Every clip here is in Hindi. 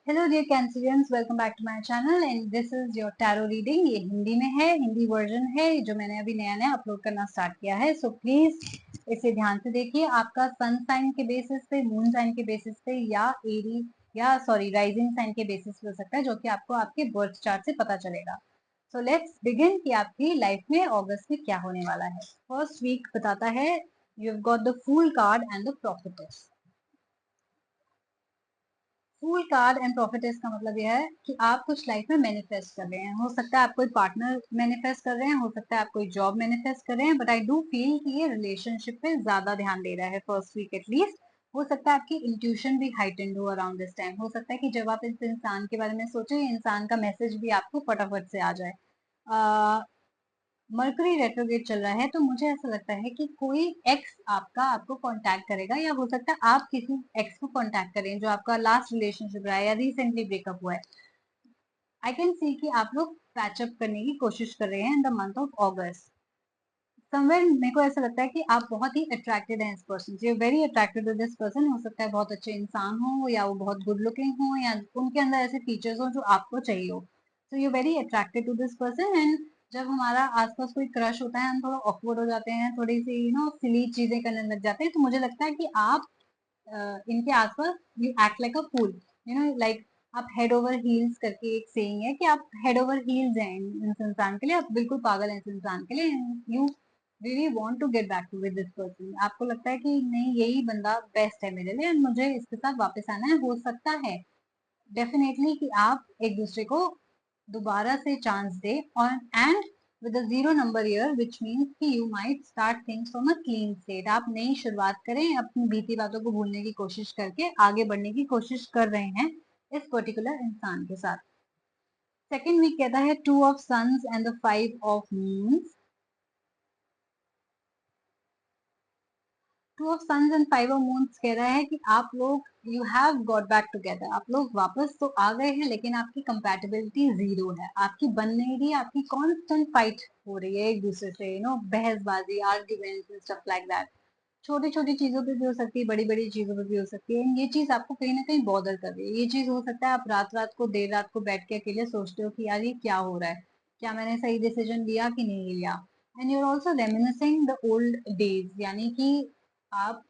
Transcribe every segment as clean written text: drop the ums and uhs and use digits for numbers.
Hello dear Cancerians, welcome back to my channel and this is your tarot reading. ये हिंदी में है, हिंदी वर्जन है जो मैंने अभी नया नया अपलोड करना स्टार्ट किया है। सो प्लीज इसे ध्यान से देखिए। आपका सन साइन के बेसिस पे, मून साइन के बेसिस पे या एरी या सॉरी राइजिंग साइन के बेसिस पे हो सकता है, जो कि आपको आपके बर्थ चार्ट से पता चलेगा। सो लेट्स बिगिन कि आपकी लाइफ में अगस्त में क्या होने वाला है। फर्स्ट वीक बताता है you have got the fool card and the prophetess. Fool card and prophetess का मतलब यह है कि आप कुछ लाइफ में मैनिफेस्ट कर रहे हैं। हो सकता है आप कोई पार्टनर मैनिफेस्ट कर रहे हैं, हो सकता है आप कोई जॉब मैनिफेस्ट कर रहे हैं, बट आई डू फील कि ये रिलेशनशिप पे ज्यादा ध्यान दे रहा है फर्स्ट वीक एटलीस्ट। हो सकता है आपकी इंट्यूशन भी हाइटेंड हो अराउंड दिस टाइम। हो सकता है कि जब आप इस इंसान के बारे में सोचे, इंसान का मैसेज भी आपको फटाफट से आ जाए। मरकरी रेट्रोगेट चल रहा है, तो मुझे ऐसा लगता है कि कोई एक्स आपका आपको कांटेक्ट करेगा, या हो सकता है आप किसी एक्स को कांटेक्ट करें जो आपका लास्ट रिलेशनशिप रहा है या रिसेंटली ब्रेकअप हुआ है। आई कैन सी कि आप लोग पैचअप करने की कोशिश कर रहे हैं in the month of August. Somewhere मेरे को ऐसा लगता है कि आप बहुत ही अट्रैक्टेड हैं इस पर्सन से, very attracted to this person. हो सकता है बहुत अच्छे इंसान हो, या वो बहुत गुड लुकिंग हो, या उनके अंदर ऐसे फीचर्स हो जो आपको चाहिए हो। So you very attracted to this person. And जब हमारा आसपास कोई क्रश होता है, हम थोड़ा ऑकवर्ड हो जाते हैं, थोड़ी सी सिली चीजें करने लग जाते हैं, तो मुझे लगता है कि आप इनके आसपास you act like a fool, like आप हेड ओवर हील्स करके एक सेइंग है कि आप हेड ओवर हील्स हैं इस इंसान के लिए, आप बिल्कुल पागल हैं इस इंसान के लिए। You really want to get back to with this person. आपको लगता है कि नहीं, यही बंदा बेस्ट है मेरे लिए, मुझे इसके साथ वापस आना है। हो सकता है डेफिनेटली कि आप एक दूसरे को दोबारा से चांस दे, और and with a zero number year which means कि you might start things from a clean state. आप नई शुरुआत करें, अपनी बीती बातों को भूलने की कोशिश करके आगे बढ़ने की कोशिश कर रहे हैं इस पर्टिकुलर इंसान के साथ। सेकेंड वीक कहता है two of suns and the five of moons. Two of suns and five of moons कह रहा है कि आप लोग you have got back together. आप लोग वापस तो आ गए हैं, लेकिन आपकी कंपैटिबिलिटी जीरो है, आपकी बन नहीं रही, आपकी कांस्टेंट फाइट हो रही है एक दूसरे से, बहसबाजी, आर्ग्यूमेंट्स, स्टफ लाइक दैट। छोटी छोटी चीजों पे भी हो सकती है, बड़ी बड़ी चीजों पे भी हो सकती है। ये चीज आपको कहीं ना कहीं बॉदर कर रही है। ये चीज हो सकता है आप रात रात को, देर रात को बैठ के अकेले सोचते हो कि यार ये क्या हो रहा है, क्या मैंने सही डिसीजन लिया कि नहीं लिया। And you are also reminiscing the old days, यानी कि आप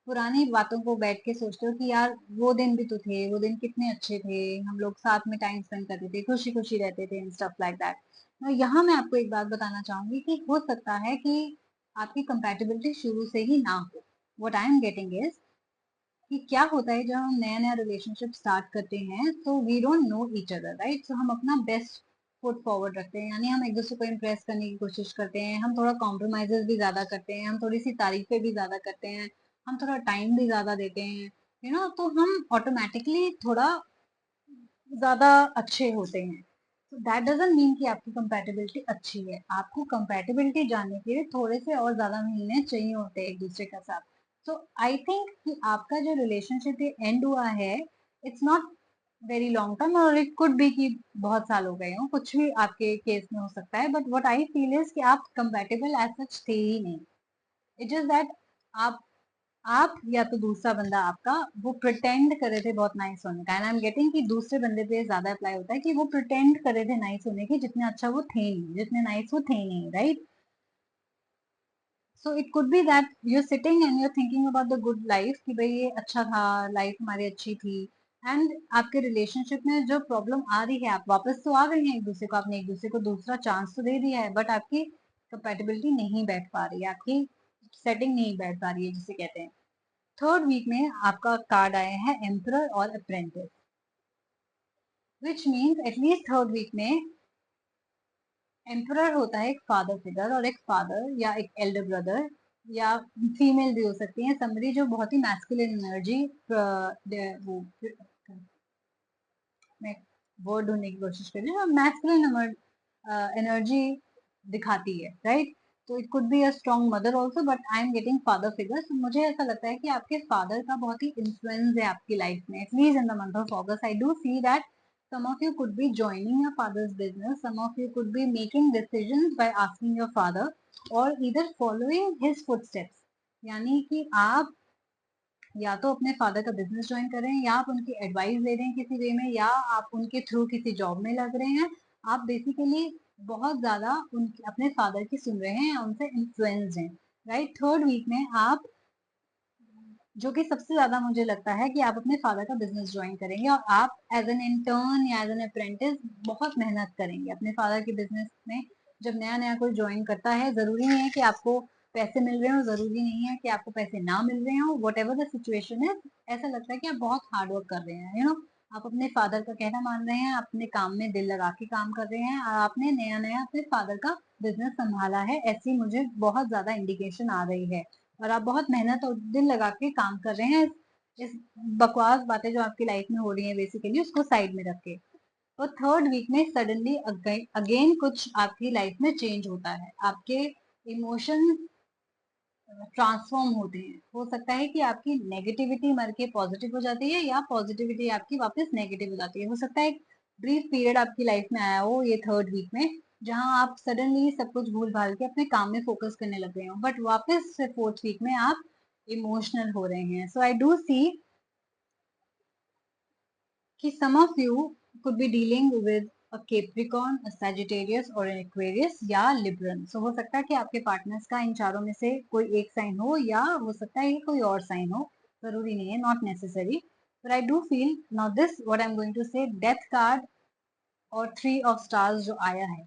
पुरानी बातों को बैठ के सोचते हो कि यार वो दिन भी तो थे, वो दिन कितने अच्छे थे, हम लोग साथ में टाइम स्पेंड करते थे, खुशी खुशी रहते थे, स्टफ लाइक दैट। तो यहाँ मैं आपको एक बात बताना चाहूंगी कि हो सकता है कि आपकी कंपैटिबिलिटी शुरू से ही ना हो। What I am getting is कि क्या होता है, जब हम नया नया रिलेशनशिप स्टार्ट करते हैं तो we don't know each other, right. So हम अपना बेस्ट फुट फॉरवर्ड रखते हैं, यानी हम एक दूसरे को इम्प्रेस करने की कोशिश करते हैं, हम थोड़ा कॉम्प्रोमाइजेस भी ज्यादा करते हैं, हम थोड़ी सी तारीफें भी ज्यादा करते हैं, हम थोड़ा टाइम भी ज्यादा देते हैं, तो हम ऑटोमेटिकली थोड़ा ज्यादा अच्छे होते हैं। तो दैट डजंट मीन कि आपकी कंपैटिबिलिटी अच्छी है। आपको कंपैटिबिलिटी जानने के लिए थोड़े से और ज्यादा महीने चाहिए होते हैं एक दूसरे के साथ। तो आई थिंक कि आपका जो रिलेशनशिप ये एंड हुआ है, it's not very long term, और इट कुड बी कि बहुत साल हो गए हो, कुछ भी आपके केस में हो सकता है, but what I feel is कि आप कंपैटिबल एज सच थे ही नहीं। इट इज दैट आप या तो दूसरा बंदा आपका वो प्रिटेंड कर रहे थे बहुत नाइस होने का। एंड आई एम गेटिंग कि दूसरे बंदे पे ज्यादा अप्लाई होता है कि वो प्रिटेंड कर रहे थे नाइस होने की, जितने अच्छा वो थे नहीं, जितने नाइस वो थे नहीं, right. So it could be that you are sitting and you are thinking about the good life कि भाई ये अच्छा था, लाइफ हमारी अच्छी थी। एंड आपके रिलेशनशिप में जो प्रॉब्लम आ रही है, आप वापस तो आ गए हैं एक दूसरे को, आपने एक दूसरे को दूसरा चांस तो दे दिया है, बट आपकी कंपेटेबिलिटी नहीं बैठ पा रही है, आपकी सेटिंग नहीं बैठ पा रही है जिसे कहते हैं। थर्ड वीक में आपका कार्ड आया है एम्परर और apprentice, which means at least third week में एम्परर होता है एक फादर फिगर, और एक फादर या एक एल्डर ब्रदर या फीमेल भी हो सकती है, समबडी जो बहुत ही मैस्कुलिन एनर्जी, वो मैं वर्ड ढूंढने की कोशिश कर रही हूँ, मैस्कुलिन एनर्जी दिखाती है, राइट। तो it could be a strong mother also, but I am getting father figure. तो मुझे ऐसा लगता है कि आपके फादर का बहुत ही इन्फ्लुएंस है आपकी लाइफ में, at least in the month of August. I do see that some of you could be joining your father's business, some of you could be making decisions by asking your father, or either following his footsteps, यानी कि आप या तो अपने फादर का बिजनेस ज्वाइन कर रहे हैं, या आप उनकी एडवाइस ले रहे हैं किसी वे में, या आप उनके थ्रू किसी जॉब में लग रहे हैं। आप बेसिकली बहुत ज्यादा अपने फादर की सुन रहे हैं या उनसे इन्फ्लुएंस्ड हैं, राइट। थर्ड वीक में आप, जो कि सबसे ज्यादा मुझे लगता है कि आप अपने फादर का बिजनेस ज्वाइन करेंगे और आप एज एन इंटर्न या एज एन अप्रेंटिस बहुत मेहनत करेंगे अपने फादर के बिजनेस में। जब नया नया कोई ज्वाइन करता है, जरूरी नहीं है कि आपको पैसे मिल रहे हो, जरूरी नहीं है कि आपको पैसे ना मिल रहे हो, वट एवर द सिचुएशन है, ऐसा लगता है कि आप बहुत हार्ड वर्क कर रहे हैं, आप अपने फादर का कहना मान रहे हैं, अपने काम में दिल लगा के काम कर रहे हैं, और आपने नया नया अपने फादर का बिजनेस संभाला है, ऐसी मुझे बहुत ज्यादा इंडिकेशन आ रही है। और आप बहुत मेहनत और दिल लगा के काम कर रहे हैं। इस बकवास बातें जो आपकी लाइफ में हो रही हैं बेसिकली, उसको साइड में रख के। और थर्ड वीक में सडनली अगेन कुछ आपकी लाइफ में चेंज होता है, आपके इमोशन ट्रांसफॉर्म होते हैं। हो सकता है कि आपकी नेगेटिविटी मर के पॉजिटिव हो जाती है, या पॉजिटिविटी आपकी वापस नेगेटिव हो जाती है। हो सकता है एक ब्रीफ पीरियड आपकी लाइफ में आया हो ये थर्ड वीक में, जहां आप सडनली सब कुछ भूल भाल के अपने काम में फोकस करने लग गए हो, बट वापस से फोर्थ वीक में आप इमोशनल हो रहे हैं। सो आई डू सी कि some of you could be dealing with a Capricorn, a Sagittarius और an Aquarius या Libran. So हो सकता है कि आपके पार्टनर्स का इन चारों में से कोई एक साइन हो, या हो सकता है कि कोई और साइन हो, जरूरी नहीं है, not necessary. But I do feel now this what I'm going to say, death card और थ्री ऑफ स्टार्स जो आया है,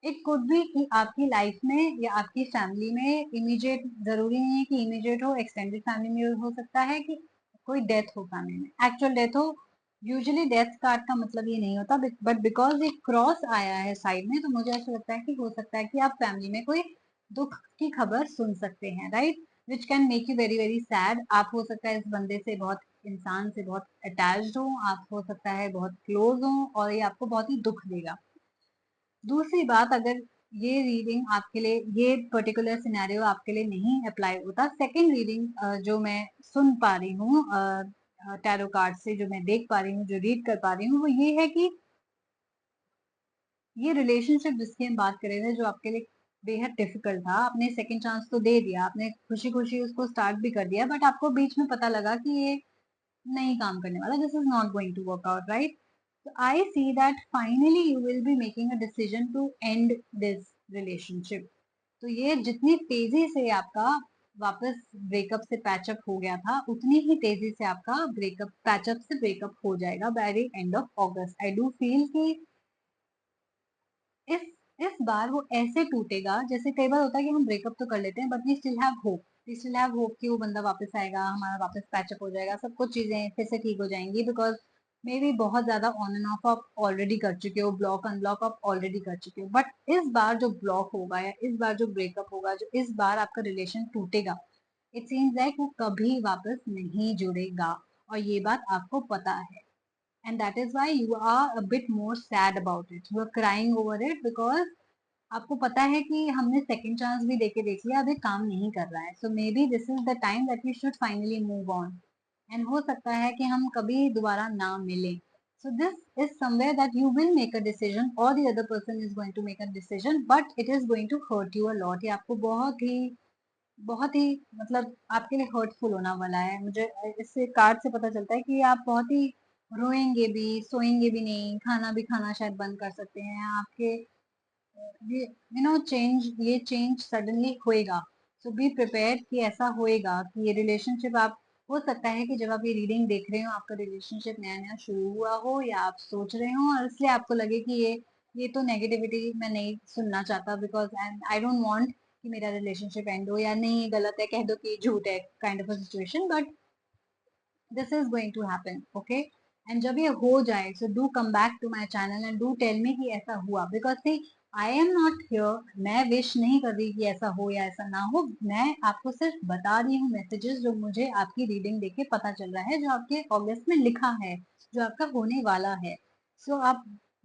इट कुड बी कि आपकी लाइफ में या आपकी फैमिली में इमीडिएट, जरूरी नहीं है कि इमीडिएट हो, एक्सटेंडेड फैमिली में हो सकता है कि कोई डेथ हो, फैमिली में एक्चुअल डेथ हो। यूजुअली डेथ कार्ड का मतलब ये नहीं होता, बट बिकॉज एक क्रॉस आया है साइड में, तो मुझे ऐसा लगता है कि हो सकता है कि आप फैमिली में कोई दुख की खबर सुन सकते हैं, right, which can make you very very sad. आप हो सकता है इस बंदे से बहुत, इंसान से बहुत अटैच्ड हो, आप हो सकता है बहुत क्लोज हो, और ये आपको बहुत ही दुख देगा। दूसरी बात, अगर ये रीडिंग आपके लिए, ये पर्टिकुलर सिनेरियो आपके लिए नहीं अप्लाई होता, सेकंड रीडिंग जो मैं सुन पा रही हूँ टैरो कार्ड से, जो मैं देख पा रही हूँ, जो रीड कर पा रही हूँ, वो ये है कि ये रिलेशनशिप जिसकी हम बात कर रहे थे, जो आपके लिए बेहद डिफिकल्ट था, आपने सेकंड चांस तो दे दिया, आपने खुशी खुशी उसको स्टार्ट भी कर दिया, बट आपको बीच में पता लगा कि ये नहीं काम करने वाला, this is not going to work out, right. So I see that finally you will be making a decision to end this relationship. तो ये जितनी तेजी से आपका वापस ब्रेकअप से पैचअप हो गया था, उतनी ही तेजी से आपका ब्रेकअप, पैचअप से ब्रेकअप हो जाएगा by the end of August. I do feel कि इस इस बार वो ऐसे टूटेगा, जैसे कई बार होता है कि हम ब्रेकअप तो कर लेते हैं, but we still have hope, we still have hope कि वो बंदा वापस आएगा, हमारा वापस पैचअप हो जाएगा, सब कुछ चीजें फिर से ठीक हो जाएंगी, बिकॉज मे भी बहुत ज्यादा ऑन एंड ऑफ आप ऑलरेडी कर चुके हो, ब्लॉक अनब्लॉक आप ऑलरेडी कर चुके हो। बट इस बार जो ब्लॉक होगा, या इस बार जो ब्रेकअप होगा, जो इस बार आपका रिलेशन टूटेगा, इट सीम्स लाइक वो कभी वापस नहीं जुड़ेगा, और ये बात आपको पता है। And that is why you are a bit more sad about it, you are crying over it, because आपको पता है कि हमने सेकंड चांस भी देके देख लिया, अभी काम नहीं कर रहा है, so maybe this is the time that we should finally move on. And हो सकता है कि हम कभी दोबारा ना मिले। So this is somewhere that you will make a decision, और the other person is going to make a decision, but it is going to hurt you a lot. ये आपको बहुत ही मतलब आपके लिए हर्टफुल होना वाला है। मुझे इससे कार्ड से पता चलता है कि आप बहुत ही रोएंगे भी, सोएंगे भी नहीं, खाना भी खाना शायद बंद कर सकते हैं आपके, ये ये चेंज सडनली होएगा। सो बी प्रिपेयर्ड कि ऐसा होएगा, कि ये रिलेशनशिप आप, हो सकता है कि जब आप ये रीडिंग देख रहे हो, आपका रिलेशनशिप नया नया शुरू हुआ हो, या आप सोच रहे हो और इसलिए आपको लगे कि ये तो नेगेटिविटी मैं नहीं सुनना चाहता, बिकॉज आई डोंट वांट कि मेरा रिलेशनशिप एंड हो, या नहीं ये गलत है, कह दो कि झूठ है, kind of a situation, but this is going to happen, okay. And जब ये हो जाए, so do come back to my channel and do tell me कि ऐसा हुआ, because see I am not here, मैं विश नहीं कर रही कि ऐसा हो या ऐसा ना हो, मैं आपको सिर्फ बता रही हूँ मैसेजेस जो मुझे आपकी रीडिंग देख के पता चल रहा है, जो आपके अगस्त में लिखा है, जो आपका होने वाला है। सो आप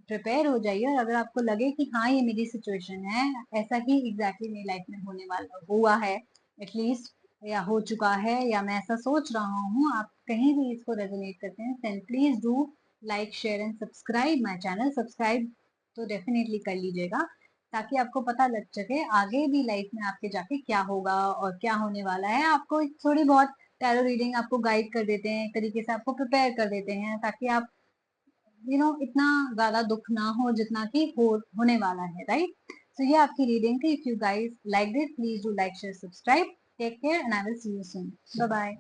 प्रिपेयर हो जाइए, और अगर आपको लगे कि हाँ ये मेरी सिचुएशन है, ऐसा ही एग्जैक्टली मेरी लाइफ में होने वाला हुआ है एटलीस्ट, या हो चुका है, या मैं ऐसा सोच रहा हूँ, आप कहीं भी इसको रेजोनेट करते हैं, then please do like share and subscribe my channel. Subscribe तो डेफिनेटली कर लीजिएगा, ताकि आपको पता लग सके आगे भी लाइफ में आपके जाके क्या होगा और क्या होने वाला है। आपको थोड़ी बहुत टैरो रीडिंग आपको गाइड कर देते हैं, एक तरीके से आपको प्रिपेयर कर देते हैं ताकि आप इतना ज्यादा दुख ना हो जितना कि होने वाला है, राइट? सो ये आपकी रीडिंग थी। If you guys like this, please do like share subscribe. Take care and I will see you soon. Bye bye.